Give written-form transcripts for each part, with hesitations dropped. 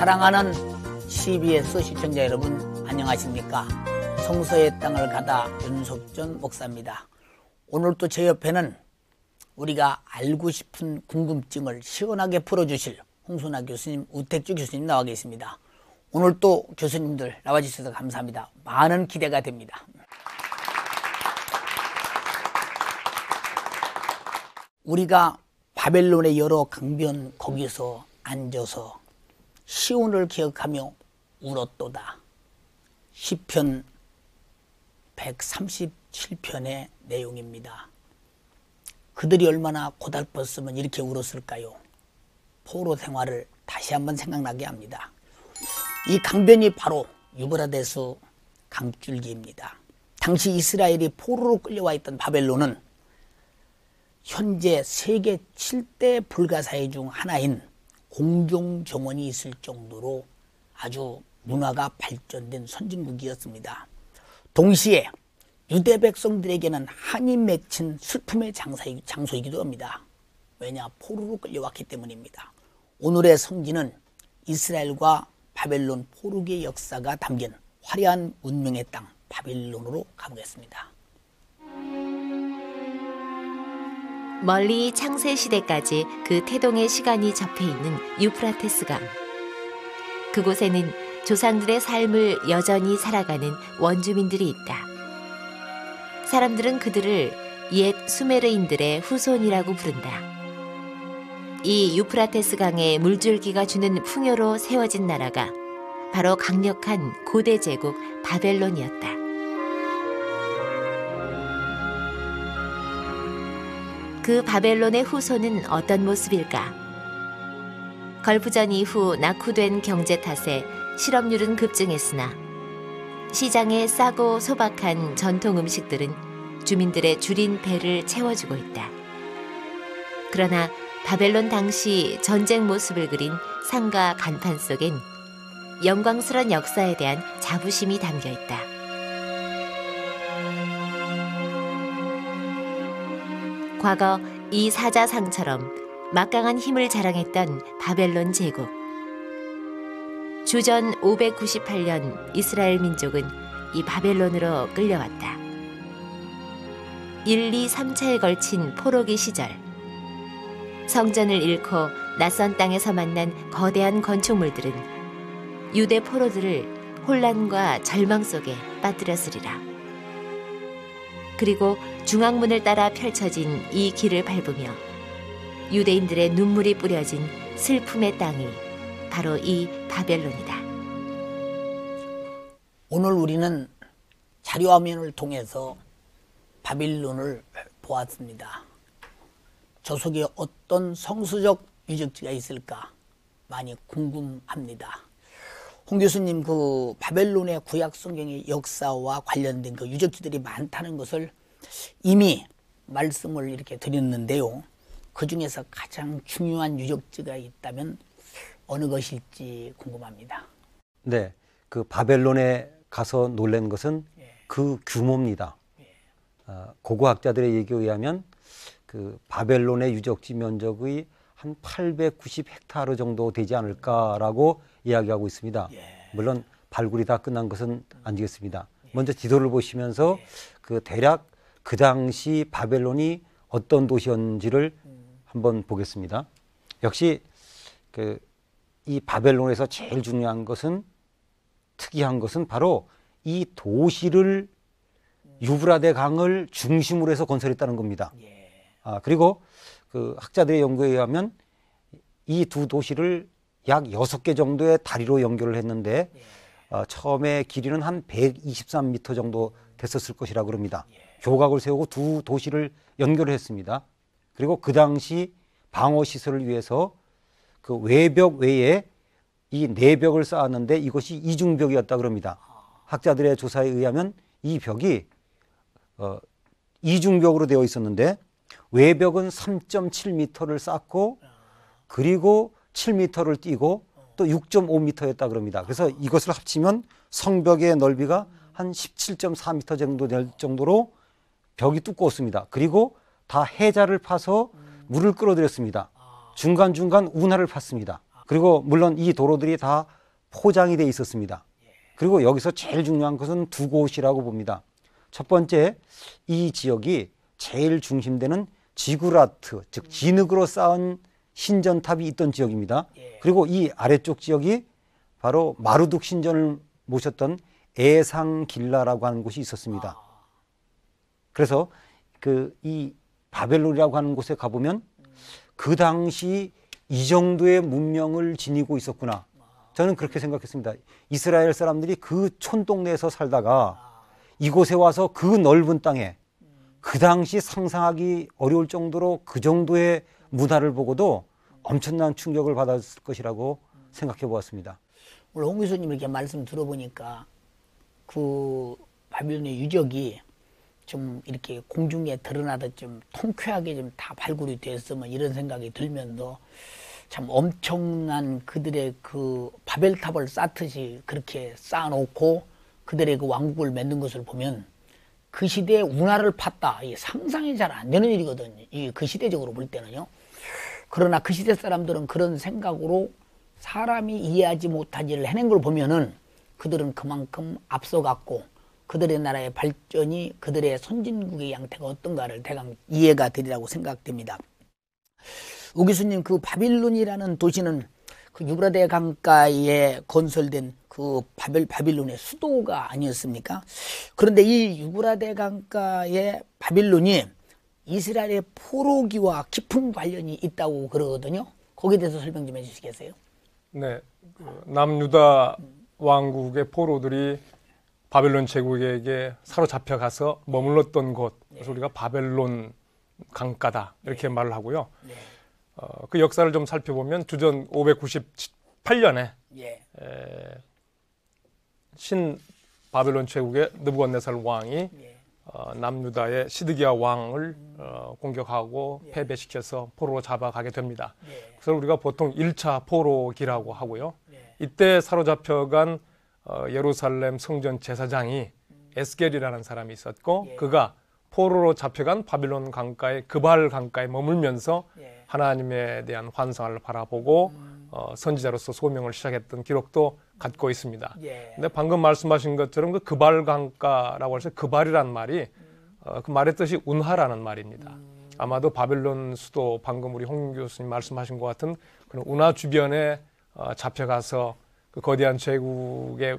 사랑하는 CBS 시청자 여러분, 안녕하십니까? 성서의 땅을 가다 윤석전 목사입니다. 오늘 또 제 옆에는 우리가 알고 싶은 궁금증을 시원하게 풀어주실 홍순아 교수님, 우택주 교수님 나와 계십니다. 오늘 또 교수님들 나와주셔서 감사합니다. 많은 기대가 됩니다. 우리가 바벨론의 여러 강변 거기서 앉아서 시온을 기억하며 울었도다. 시편 137편의 내용입니다. 그들이 얼마나 고달팠으면 이렇게 울었을까요? 포로 생활을 다시 한번 생각나게 합니다. 이 강변이 바로 유브라데스 강줄기입니다. 당시 이스라엘이 포로로 끌려와 있던 바벨론은 현재 세계 7대 불가사의 중 하나인 공중정원이 있을 정도로 아주 문화가 발전된 선진국이었습니다. 동시에 유대 백성들에게는 한이 맺힌 슬픔의 장소이기도 합니다. 왜냐? 포로로 끌려왔기 때문입니다. 오늘의 성지는 이스라엘과 바벨론 포로기의 역사가 담긴 화려한 문명의 땅 바빌론으로 가보겠습니다. 멀리 창세시대까지 그 태동의 시간이 접해있는 유프라테스강. 그곳에는 조상들의 삶을 여전히 살아가는 원주민들이 있다. 사람들은 그들을 옛 수메르인들의 후손이라고 부른다. 이 유프라테스강의 물줄기가 주는 풍요로 세워진 나라가 바로 강력한 고대 제국 바벨론이었다. 그 바벨론의 후손은 어떤 모습일까? 걸프전 이후 낙후된 경제 탓에 실업률은 급증했으나 시장에 싸고 소박한 전통 음식들은 주민들의 줄인 배를 채워주고 있다. 그러나 바벨론 당시 전쟁 모습을 그린 상가 간판 속엔 영광스런 역사에 대한 자부심이 담겨 있다. 과거 이 사자상처럼 막강한 힘을 자랑했던 바벨론 제국. 주전 598년 이스라엘 민족은 이 바벨론으로 끌려왔다. 1, 2, 3차에 걸친 포로기 시절, 성전을 잃고 낯선 땅에서 만난 거대한 건축물들은 유대 포로들을 혼란과 절망 속에 빠뜨렸으리라. 그리고 중앙문을 따라 펼쳐진 이 길을 밟으며 유대인들의 눈물이 뿌려진 슬픔의 땅이 바로 이 바벨론이다. 오늘 우리는 자료화면을 통해서 바빌론을 보았습니다. 저 속에 어떤 성서적 유적지가 있을까 많이 궁금합니다. 홍 교수님, 그 바벨론의 구약 성경의 역사와 관련된 그 유적지들이 많다는 것을 이미 말씀을 이렇게 드렸는데요. 그 중에서 가장 중요한 유적지가 있다면 어느 것일지 궁금합니다. 네, 그 바벨론에 가서 놀란 것은 그 규모입니다. 고고학자들의 얘기에 의하면 그 바벨론의 유적지 면적의 한 890헥타르 정도 되지 않을까라고 이야기하고 있습니다. 물론 발굴이 다 끝난 것은 아니겠습니다. 먼저 지도를 보시면서 그 대략 그 당시 바벨론이 어떤 도시였는지를 한번 보겠습니다. 역시 그 이 바벨론에서 제일 중요한 것은, 특이한 것은 바로 이 도시를 유브라데 강을 중심으로 해서 건설했다는 겁니다. 그리고 그 학자들의 연구에 의하면 이 두 도시를 약 6개 정도의 다리로 연결을 했는데 처음에 길이는 한 123m 정도 됐었을 것이라고 합니다. 교각을 세우고 두 도시를 연결을 했습니다. 그리고 그 당시 방어 시설을 위해서 그 외벽 외에 이 내벽을 쌓았는데 이것이 이중벽이었다고 합니다. 학자들의 조사에 의하면 이 벽이 이중벽으로 되어 있었는데 외벽은 3.7m를 쌓고 그리고 7m를 띄고 또 6.5m였다고 합니다. 그래서 이것을 합치면 성벽의 넓이가 한 17.4m 정도 될 정도로 벽이 두꺼웠습니다. 그리고 다 해자를 파서 물을 끌어들였습니다. 중간중간 운하를 팠습니다. 그리고 물론 이 도로들이 다 포장이 돼 있었습니다. 그리고 여기서 제일 중요한 것은 두 곳이라고 봅니다. 첫 번째, 이 지역이 제일 중심되는 지구라트, 즉 진흙으로 쌓은 신전탑이 있던 지역입니다. 그리고 이 아래쪽 지역이 바로 마르둑 신전을 모셨던 에상길라라고 하는 곳이 있었습니다. 그래서 이 바벨론이라고 하는 곳에 가보면 그 당시 이 정도의 문명을 지니고 있었구나. 저는 그렇게 생각했습니다. 이스라엘 사람들이 그 촌동네에서 살다가 이곳에 와서 그 넓은 땅에 그 당시 상상하기 어려울 정도로 그 정도의 문화를 보고도 엄청난 충격을 받았을 것이라고 생각해 보았습니다. 오늘 홍 교수님 이렇게 말씀 들어보니까 그 바빌론의 유적이 좀 이렇게 공중에 드러나듯 좀 통쾌하게 좀 다 발굴이 됐으면 이런 생각이 들면서 참 엄청난 그들의 그 바벨탑을 쌓듯이 그렇게 쌓아놓고 그들의 그 왕국을 만든 것을 보면 그 시대의 운하를 팠다. 이게 상상이 잘 안 되는 일이거든요. 그 시대적으로 볼 때는요. 그러나 그 시대 사람들은 그런 생각으로 사람이 이해하지 못한 일을 해낸 걸 보면은 그들은 그만큼 앞서갔고 그들의 나라의 발전이 그들의 선진국의 양태가 어떤가를 대강 이해가 되리라고 생각됩니다. 오 교수님, 그 바빌론이라는 도시는 그 유브라데 강가에 건설된 그 바빌론의 수도가 아니었습니까? 그런데 이 유브라데 강가의 바빌론이 이스라엘의 포로기와 깊은 관련이 있다고 그러거든요. 거기에 대해서 설명 좀 해주시겠어요? 네, 남유다 왕국의 포로들이 바벨론 제국에게 사로잡혀가서 머물렀던 곳, 그래서 우리가 바벨론 강가다 이렇게 말을 하고요. 그 역사를 좀 살펴보면 주전 598년에 신 바벨론 제국의 느부갓네살 왕이 남유다의 시드기야 왕을 공격하고 패배시켜서 포로로 잡아가게 됩니다. 그래서 우리가 보통 1차 포로기라고 하고요. 이때 사로잡혀간 예루살렘 성전 제사장이 에스겔이라는 사람이 있었고 그가 포로로 잡혀간 바빌론 강가에 그발 강가에 머물면서 하나님에 대한 환상을 바라보고 선지자로서 소명을 시작했던 기록도 갖고 있습니다. 근데 방금 말씀하신 것처럼 그 그발 강가라고 해서 그발이란 말이 그 말의 뜻이 운하라는 말입니다. 아마도 바빌론 수도 방금 우리 홍 교수님 말씀하신 것 같은 그런 운하 주변에 잡혀가서 그 거대한 제국의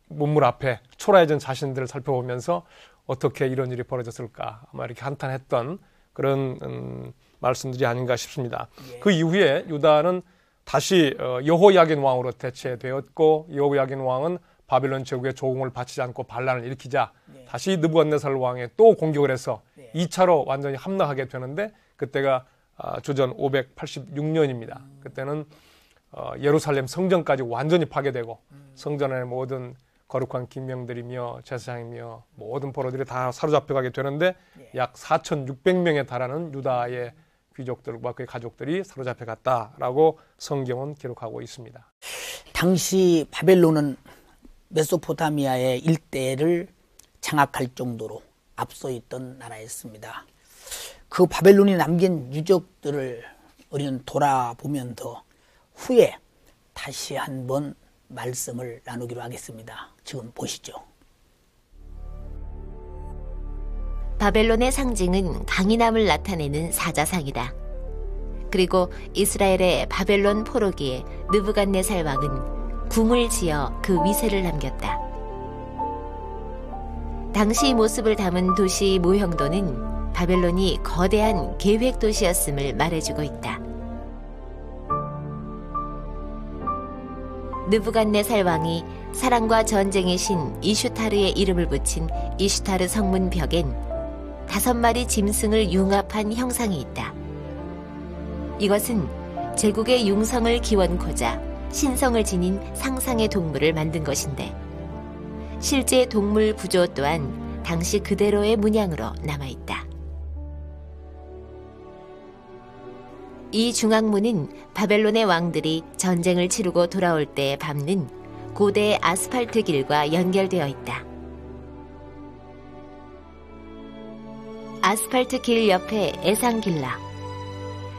문물 앞에 초라해진 자신들을 살펴보면서 어떻게 이런 일이 벌어졌을까 아마 이렇게 한탄했던 그런 말씀들이 아닌가 싶습니다. 그 이후에 유다는 다시 여호야긴 왕으로 대체되었고 여호야긴 왕은 바빌론 제국의 조공을 바치지 않고 반란을 일으키자 다시 느부갓네살 왕에 또 공격을 해서 2차로 완전히 함락하게 되는데 그때가 주전 586년입니다. 그때는 예루살렘 성전까지 완전히 파괴되고 성전의 모든 거룩한 기명들이며 제사장이며 모든 포로들이 다 사로잡혀가게 되는데 약 4,600명에 달하는 유다의 귀족들과 그의 가족들이 사로잡혀갔다라고 성경은 기록하고 있습니다. 당시 바벨론은 메소포타미아의 일대를 장악할 정도로 앞서 있던 나라였습니다. 그 바벨론이 남긴 유적들을 우리는 돌아보면서 후에 다시 한번 말씀을 나누기로 하겠습니다. 지금 보시죠. 바벨론의 상징은 강인함을 나타내는 사자상이다. 그리고 이스라엘의 바벨론 포로기에 느부갓네살 왕은 궁을 지어 그 위세를 남겼다. 당시 이 모습을 담은 도시 모형도는 바벨론이 거대한 계획 도시였음을 말해주고 있다. 느부갓네살 왕이 사랑과 전쟁의 신 이슈타르의 이름을 붙인 이슈타르 성문 벽엔 5마리 짐승을 융합한 형상이 있다. 이것은 제국의 융성을 기원코자 신성을 지닌 상상의 동물을 만든 것인데 실제 동물 구조 또한 당시 그대로의 문양으로 남아있다. 이 중앙문은 바벨론의 왕들이 전쟁을 치르고 돌아올 때 밟는 고대 아스팔트 길과 연결되어 있다. 아스팔트 길 옆에 에상길라,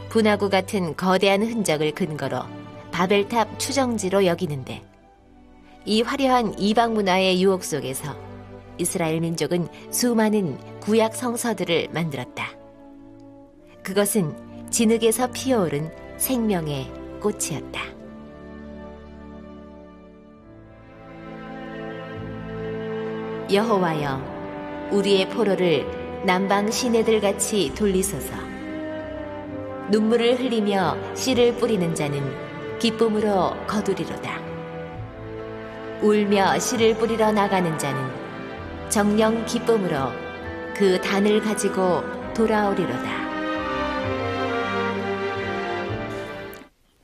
분화구 같은 거대한 흔적을 근거로 바벨탑 추정지로 여기는데 이 화려한 이방 문화의 유혹 속에서 이스라엘 민족은 수많은 구약 성서들을 만들었다. 그것은 진흙에서 피어오른 생명의 꽃이었다. 여호와여, 우리의 포로를 남방 시내들 같이 돌리소서. 눈물을 흘리며 씨를 뿌리는 자는 기쁨으로 거두리로다. 울며 씨를 뿌리러 나가는 자는 정령 기쁨으로 그 단을 가지고 돌아오리로다.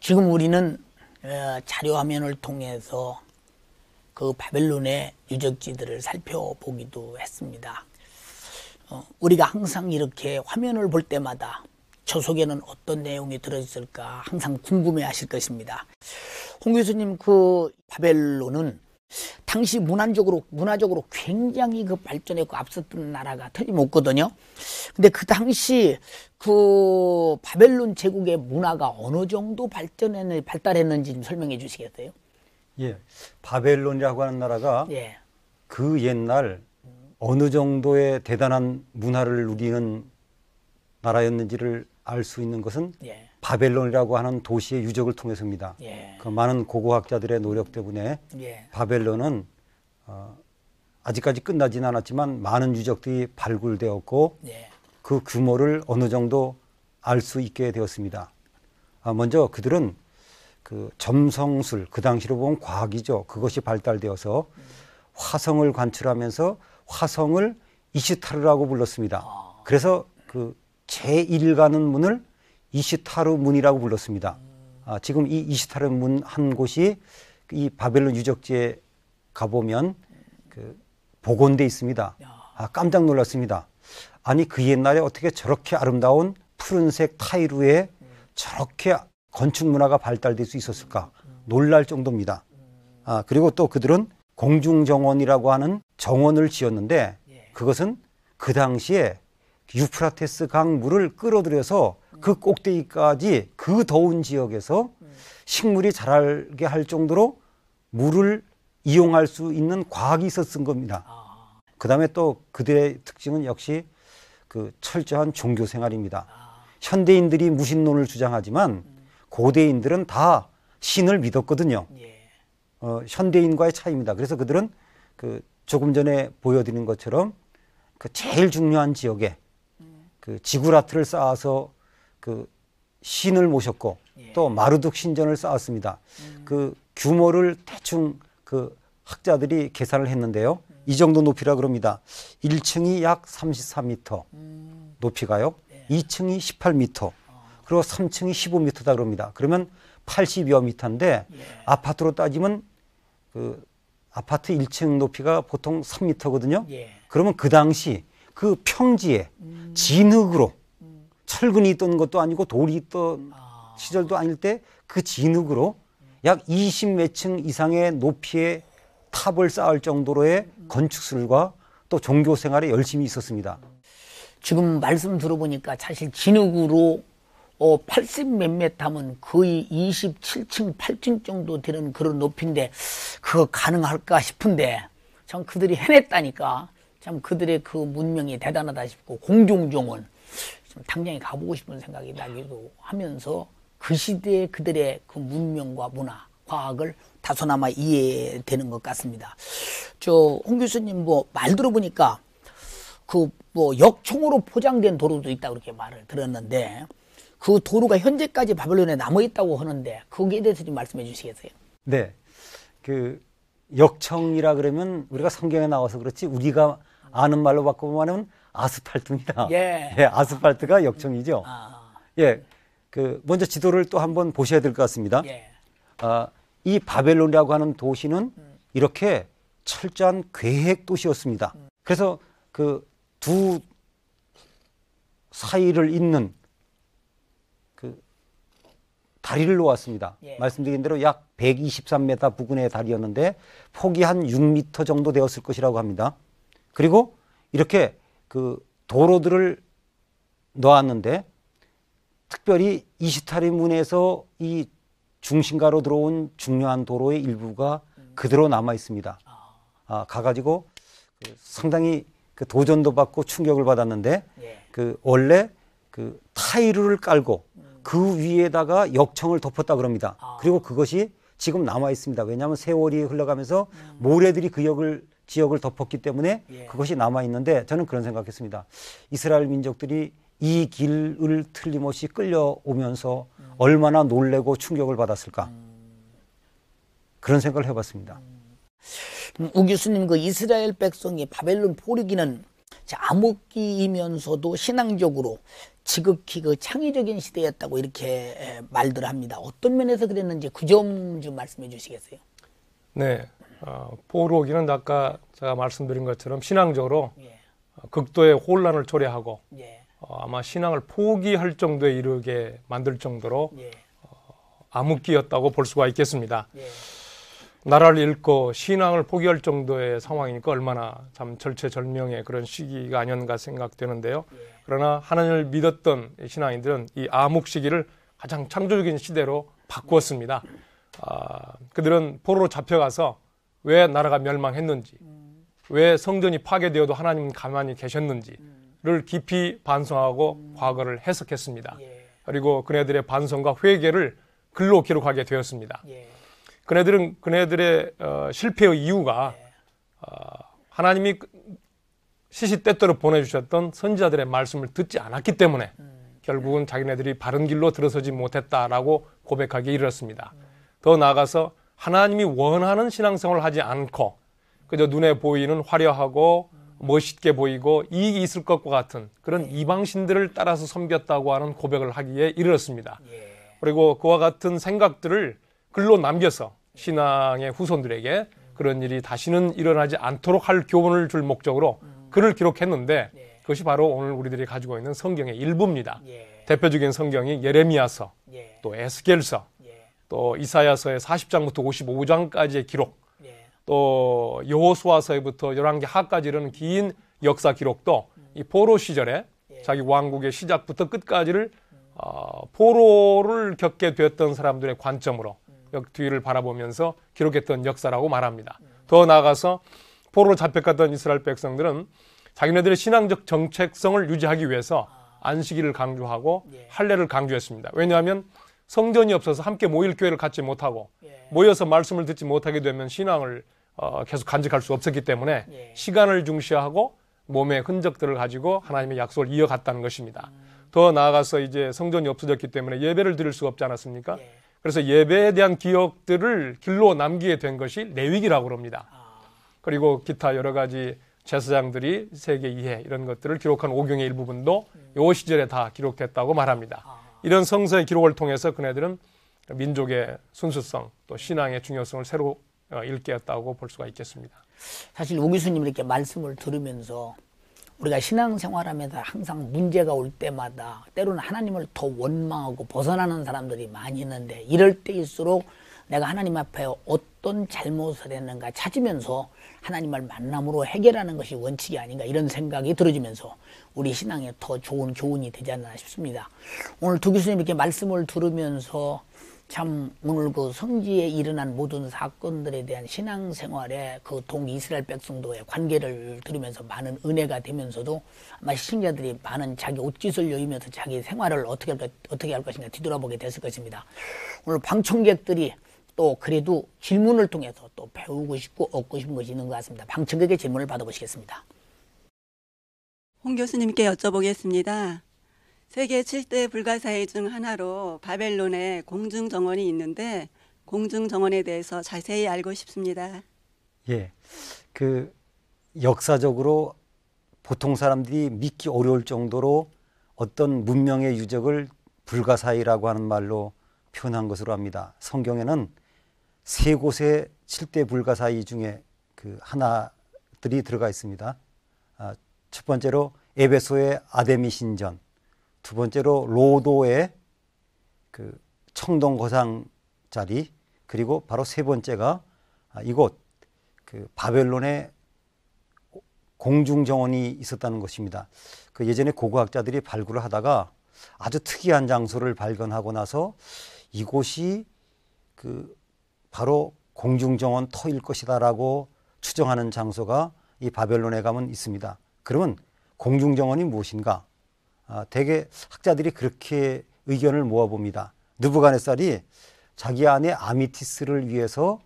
지금 우리는 자료 화면을 통해서 그 바벨론의 유적지들을 살펴보기도 했습니다. 우리가 항상 이렇게 화면을 볼 때마다 저 속에는 어떤 내용이 들어있을까 항상 궁금해 하실 것입니다. 홍 교수님, 그 바벨론은 당시 문화적으로 굉장히 그 발전했고 앞섰던 나라가 틀림없거든요. 근데 그 당시 그 바벨론 제국의 문화가 어느 정도 발달했는지 좀 설명해 주시겠어요? 예, 바벨론이라고 하는 나라가 예. 그 옛날 어느 정도의 대단한 문화를 누리는 나라였는지를 알 수 있는 것은 예. 바벨론이라고 하는 도시의 유적을 통해서입니다. 예. 그 많은 고고학자들의 노력 때문에 예. 바벨론은 아직까지 끝나지는 않았지만 많은 유적들이 발굴되었고 예. 그 규모를 어느 정도 알 수 있게 되었습니다. 먼저 그들은 그 점성술, 그 당시로 보면 과학이죠. 그것이 발달되어서 화성을 관측하면서 화성을 이시타르라고 불렀습니다. 그래서 그 제1가는 문을 이시타르 문이라고 불렀습니다. 지금 이 이시타르 문 한 곳이 이 바벨론 유적지에 가보면 그 복원돼 있습니다. 깜짝 놀랐습니다. 아니 그 옛날에 어떻게 저렇게 아름다운 푸른색 타일 위에 저렇게 건축 문화가 발달될 수 있었을까 놀랄 정도입니다. 그리고 또 그들은 공중정원이라고 하는 정원을 지었는데 그것은 그 당시에 유프라테스 강 물을 끌어들여서 그 꼭대기까지 그 더운 지역에서 식물이 자라게 할 정도로 물을 이용할 수 있는 과학이 있었던 겁니다. 그 다음에 또 그들의 특징은 역시 그 철저한 종교 생활입니다. 현대인들이 무신론을 주장하지만 고대인들은 다 신을 믿었거든요. 현대인과의 차이입니다. 그래서 그들은 그 조금 전에 보여드린 것처럼 그 제일 중요한 지역에 그 지구라트를 쌓아서 그 신을 모셨고 또 마르둑 신전을 쌓았습니다. 그 규모를 대충 그 학자들이 계산을 했는데요. 이 정도 높이라 그럽니다. 1층이 약 34m 높이가요. 2층이 18m 그리고 3층이 15m다 그럽니다. 그러면 80여 미터인데 아파트로 따지면 그 아파트 1층 높이가 보통 3m거든요. 그러면 그 당시 그 평지에 진흙으로 철근이 있던 것도 아니고 돌이 있던 시절도 아닐 때 그 진흙으로 약 20몇 층 이상의 높이의 탑을 쌓을 정도로의 건축술과 또 종교 생활에 열심히 있었습니다. 지금 말씀 들어보니까 사실 진흙으로 80 몇몇 하면 거의 27층, 8층 정도 되는 그런 높이인데 그거 가능할까 싶은데 참 그들이 해냈다니까 참 그들의 그 문명이 대단하다 싶고 공중정원 좀 당장에 가보고 싶은 생각이 나기도 하면서 그 시대의 그들의 그 문명과 문화, 과학을 다소나마 이해되는 것 같습니다. 홍 교수님 뭐 말 들어보니까 그 뭐 역총으로 포장된 도로도 있다고 그렇게 말을 들었는데 그 도로가 현재까지 바벨론에 남아 있다고 하는데 거기에 대해서 좀 말씀해 주시겠어요? 네, 그 역청이라 그러면 우리가 성경에 나와서 그렇지 우리가 아는 말로 바꾸면 아스팔트입니다. 예. 예, 아스팔트가 역청이죠. 예, 그 먼저 지도를 또 한번 보셔야 될 것 같습니다. 예. 이 바벨론이라고 하는 도시는 이렇게 철저한 계획 도시였습니다. 그래서 그 두 사이를 잇는 그 다리를 놓았습니다. 말씀드린 대로 약 123m 부근의 다리였는데 폭이 한 6m 정도 되었을 것이라고 합니다. 그리고 이렇게 그 도로들을 놓았는데 특별히 이시타르 문에서 이 중심가로 들어온 중요한 도로의 일부가 그대로 남아 있습니다. 가가지고 상당히 그 도전도 받고 충격을 받았는데 그 원래 그 타일을 깔고 그 위에다가 역청을 덮었다 그럽니다. 그리고 그것이 지금 남아 있습니다. 왜냐하면 세월이 흘러가면서 모래들이 그 지역을 덮었기 때문에 그것이 남아 있는데 저는 그런 생각했습니다. 이스라엘 민족들이 이 길을 틀림없이 끌려오면서 얼마나 놀래고 충격을 받았을까. 그런 생각을 해봤습니다. 우 교수님, 그 이스라엘 백성이 바벨론 포르기는 암흑기이면서도 신앙적으로 지극히 그 창의적인 시대였다고 이렇게 말들 합니다. 어떤 면에서 그랬는지 그 점 좀 말씀해 주시겠어요? 네, 포로기는 아까 제가 말씀드린 것처럼 신앙적으로 극도의 혼란을 초래하고 아마 신앙을 포기할 정도에 이르게 만들 정도로 암흑기였다고 볼 수가 있겠습니다. 나라를 잃고 신앙을 포기할 정도의 상황이니까 얼마나 참 절체절명의 그런 시기가 아니었는가 생각되는데요. 그러나 하나님을 믿었던 신앙인들은 이 암흑 시기를 가장 창조적인 시대로 바꾸었습니다. 그들은 포로로 잡혀가서 왜 나라가 멸망했는지, 왜 성전이 파괴되어도 하나님은 가만히 계셨는지를 깊이 반성하고 과거를 해석했습니다. 그리고 그네들의 반성과 회개를 글로 기록하게 되었습니다. 그네들의 실패의 이유가 하나님이 시시때때로 보내주셨던 선지자들의 말씀을 듣지 않았기 때문에 결국은 자기네들이 바른 길로 들어서지 못했다라고 고백하기에 이르렀습니다. 더 나아가서 하나님이 원하는 신앙생활을 하지 않고 그저 눈에 보이는 화려하고 멋있게 보이고 이익이 있을 것과 같은 그런 이방신들을 따라서 섬겼다고 하는 고백을 하기에 이르렀습니다. 그리고 그와 같은 생각들을 글로 남겨서 신앙의 후손들에게 그런 일이 다시는 일어나지 않도록 할 교훈을 줄 목적으로 글을 기록했는데 그것이 바로 오늘 우리들이 가지고 있는 성경의 일부입니다. 대표적인 성경이 예레미야서, 또 에스겔서, 또 이사야서의 40장부터 55장까지의 기록, 또 여호수아서부터 열왕기 하까지 이르는 긴 역사 기록도 이 포로 시절에 자기 왕국의 시작부터 끝까지를 포로를 겪게 되었던 사람들의 관점으로 뒤를 바라보면서 기록했던 역사라고 말합니다. 더 나아가서 포로로 잡혀갔던 이스라엘 백성들은 자기네들의 신앙적 정체성을 유지하기 위해서 안식일을 강조하고 할례를 강조했습니다. 왜냐하면 성전이 없어서 함께 모일 기회를 갖지 못하고 모여서 말씀을 듣지 못하게 되면 신앙을 계속 간직할 수 없었기 때문에 시간을 중시하고 몸의 흔적들을 가지고 하나님의 약속을 이어갔다는 것입니다. 더 나아가서 이제 성전이 없어졌기 때문에 예배를 드릴 수가 없지 않았습니까? 그래서 예배에 대한 기억들을 길로 남기게 된 것이 레위기라고 합니다. 그리고 기타 여러 가지 제사장들이 세계 이해 이런 것들을 기록한 오경의 일부분도 이 시절에 다 기록됐다고 말합니다. 이런 성서의 기록을 통해서 그네들은 민족의 순수성 또 신앙의 중요성을 새로 일깨웠다고 볼 수가 있겠습니다. 사실 우 교수님 이렇게 말씀을 들으면서 우리가 신앙생활하면서 항상 문제가 올 때마다 때로는 하나님을 더 원망하고 벗어나는 사람들이 많이 있는데 이럴 때일수록 내가 하나님 앞에 어떤 잘못을 했는가 찾으면서 하나님을 만남으로 해결하는 것이 원칙이 아닌가 이런 생각이 들어지면서 우리 신앙에 더 좋은 교훈이 되지 않나 싶습니다. 오늘 두 교수님 이렇게 말씀을 들으면서 참 오늘 그 성지에 일어난 모든 사건들에 대한 신앙생활의 그 동이스라엘 백성도의 관계를 들으면서 많은 은혜가 되면서도 아마 시청자들이 많은 자기 옷깃을 여이면서 자기 생활을 어떻게 할 것인가 뒤돌아보게 됐을 것입니다. 오늘 방청객들이 또 그래도 질문을 통해서 또 배우고 싶고 얻고 싶은 것이 있는 것 같습니다. 방청객의 질문을 받아보시겠습니다. 홍 교수님께 여쭤보겠습니다. 세계 7대 불가사의 중 하나로 바벨론에 공중정원이 있는데 공중정원에 대해서 자세히 알고 싶습니다. 예, 그 역사적으로 보통 사람들이 믿기 어려울 정도로 어떤 문명의 유적을 불가사의라고 하는 말로 표현한 것으로 합니다. 성경에는 세 곳의 7대 불가사의 중에 그 하나들이 들어가 있습니다. 첫 번째로 에베소의 아데미 신전, 두 번째로 로도의 그 청동거상 자리, 그리고 바로 세 번째가 이곳 그 바벨론의 공중정원이 있었다는 것입니다. 그 예전에 고고학자들이 발굴을 하다가 아주 특이한 장소를 발견하고 나서 이곳이 바로 공중정원 터일 것이다라고 추정하는 장소가 이 바벨론에 가면 있습니다. 그러면 공중정원이 무엇인가? 대개 학자들이 그렇게 의견을 모아봅니다. 느부갓네살이 자기 안에 아미티스를 위해서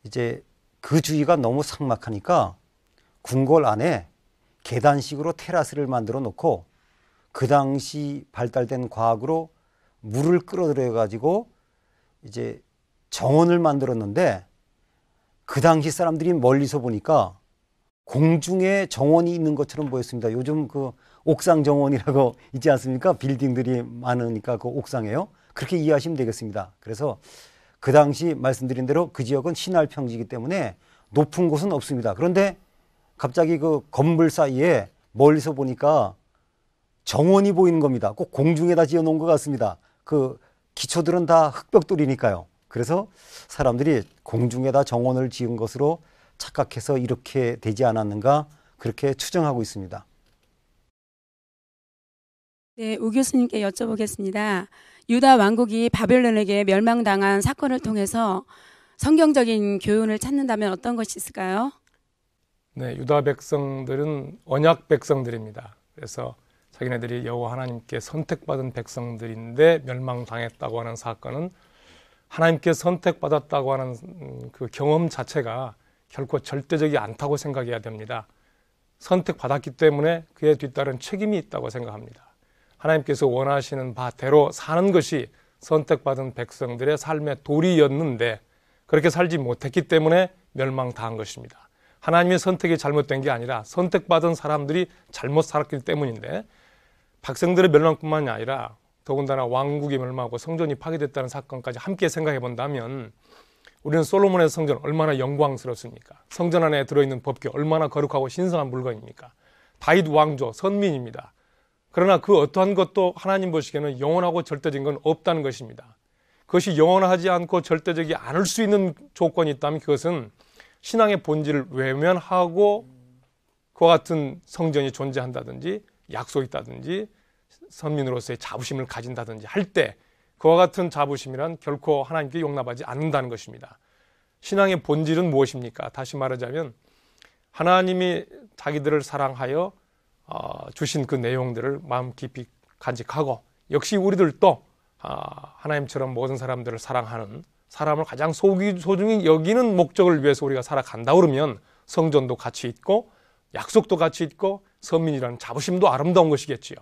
이제 그 주위가 너무 삭막하니까 궁궐 안에 계단식으로 테라스를 만들어 놓고 그 당시 발달된 과학으로 물을 끌어들여 가지고 이제 정원을 만들었는데 그 당시 사람들이 멀리서 보니까 공중에 정원이 있는 것처럼 보였습니다. 요즘 그 옥상 정원이라고 있지 않습니까? 빌딩들이 많으니까 그 옥상에요. 그렇게 이해하시면 되겠습니다. 그래서 그 당시 말씀드린 대로 그 지역은 신할 평지이기 때문에 높은 곳은 없습니다. 그런데 갑자기 그 건물 사이에 멀리서 보니까 정원이 보이는 겁니다. 꼭 공중에다 지어놓은 것 같습니다. 그 기초들은 다 흙벽돌이니까요. 그래서 사람들이 공중에다 정원을 지은 것으로 착각해서 이렇게 되지 않았는가 그렇게 추정하고 있습니다. 네, 우 교수님께 여쭤보겠습니다. 유다 왕국이 바벨론에게 멸망당한 사건을 통해서 성경적인 교훈을 찾는다면 어떤 것이 있을까요? 네, 유다 백성들은 언약 백성들입니다. 그래서 자기네들이 여호와 하나님께 선택받은 백성들인데 멸망당했다고 하는 사건은 하나님께 선택받았다고 하는 그 경험 자체가 결코 절대적이 않다고 생각해야 됩니다. 선택받았기 때문에 그에 뒤따른 책임이 있다고 생각합니다. 하나님께서 원하시는 바대로 사는 것이 선택받은 백성들의 삶의 도리였는데 그렇게 살지 못했기 때문에 멸망당한 것입니다. 하나님의 선택이 잘못된 게 아니라 선택받은 사람들이 잘못 살았기 때문인데 백성들의 멸망뿐만이 아니라 더군다나 왕국이 멸망하고 성전이 파괴됐다는 사건까지 함께 생각해 본다면 우리는 솔로몬의 성전 얼마나 영광스럽습니까? 성전 안에 들어있는 법궤 얼마나 거룩하고 신성한 물건입니까? 다윗 왕조 선민입니다. 그러나 그 어떠한 것도 하나님 보시기에는 영원하고 절대적인 건 없다는 것입니다. 그것이 영원하지 않고 절대적이 않을 수 있는 조건이 있다면 그것은 신앙의 본질을 외면하고 그와 같은 성전이 존재한다든지 약속이 있다든지 선민으로서의 자부심을 가진다든지 할 때 그와 같은 자부심이란 결코 하나님께 용납하지 않는다는 것입니다. 신앙의 본질은 무엇입니까? 다시 말하자면 하나님이 자기들을 사랑하여 주신 그 내용들을 마음 깊이 간직하고 역시 우리들도 하나님처럼 모든 사람들을 사랑하는 사람을 가장 소중히 여기는 목적을 위해서 우리가 살아간다 그러면 성전도 같이 있고 약속도 같이 있고 선민이라는 자부심도 아름다운 것이겠지요.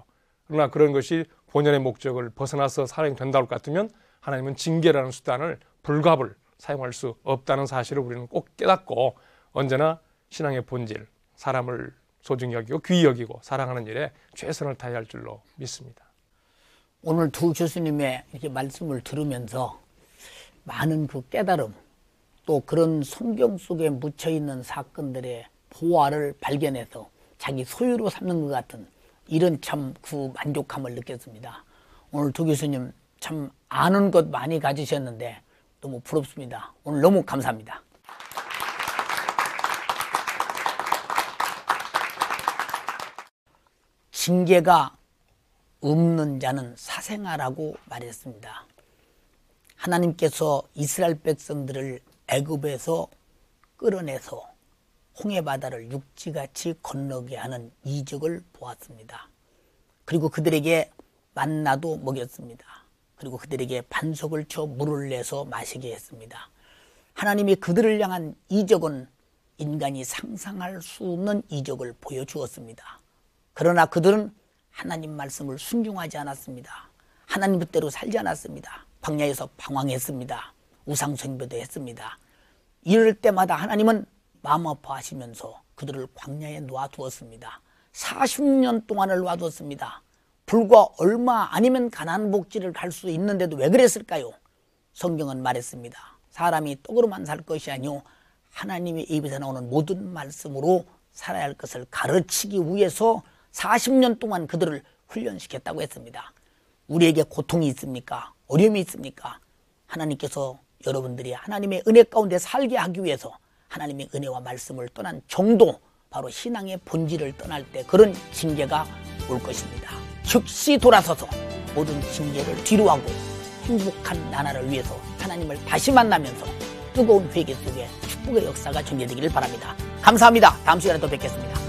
그러나 그런 것이 본연의 목적을 벗어나서 사랑이 된다고 같으면 하나님은 징계라는 수단을 불갑을 사용할 수 없다는 사실을 우리는 꼭 깨닫고 언제나 신앙의 본질, 사람을 소중히 여기고 귀히 여기고 사랑하는 일에 최선을 다해야 할 줄로 믿습니다. 오늘 두 교수님의 이렇게 말씀을 들으면서 많은 그 깨달음 또 그런 성경 속에 묻혀있는 사건들의 보화를 발견해서 자기 소유로 삼는 것 같은 이런 참 그 만족함을 느꼈습니다. 오늘 두 교수님 참 아는 것 많이 가지셨는데 너무 부럽습니다. 오늘 너무 감사합니다. 징계가 없는 자는 사생아라고 말했습니다. 하나님께서 이스라엘 백성들을 애굽에서 끌어내서 홍해바다를 육지같이 건너게 하는 이적을 보았습니다. 그리고 그들에게 만나도 먹였습니다. 그리고 그들에게 반석을 쳐 물을 내서 마시게 했습니다. 하나님이 그들을 향한 이적은 인간이 상상할 수 없는 이적을 보여주었습니다. 그러나 그들은 하나님 말씀을 순종하지 않았습니다. 하나님 뜻대로 살지 않았습니다. 광야에서 방황했습니다. 우상숭배도 했습니다. 이럴 때마다 하나님은 마음 아파하시면서 그들을 광야에 놓아두었습니다. 40년 동안을 놔두었습니다. 불과 얼마 아니면 가나안 복지를 갈 수 있는데도 왜 그랬을까요? 성경은 말했습니다. 사람이 떡으로만 살 것이 아니요 하나님의 입에서 나오는 모든 말씀으로 살아야 할 것을 가르치기 위해서 40년 동안 그들을 훈련시켰다고 했습니다. 우리에게 고통이 있습니까? 어려움이 있습니까? 하나님께서 여러분들이 하나님의 은혜 가운데 살게 하기 위해서 하나님의 은혜와 말씀을 떠난 정도, 바로 신앙의 본질을 떠날 때 그런 징계가 올 것입니다. 즉시 돌아서서 모든 징계를 뒤로하고 행복한 나라를 위해서 하나님을 다시 만나면서 뜨거운 회개 속에 축복의 역사가 전개되기를 바랍니다. 감사합니다. 다음 시간에 또 뵙겠습니다.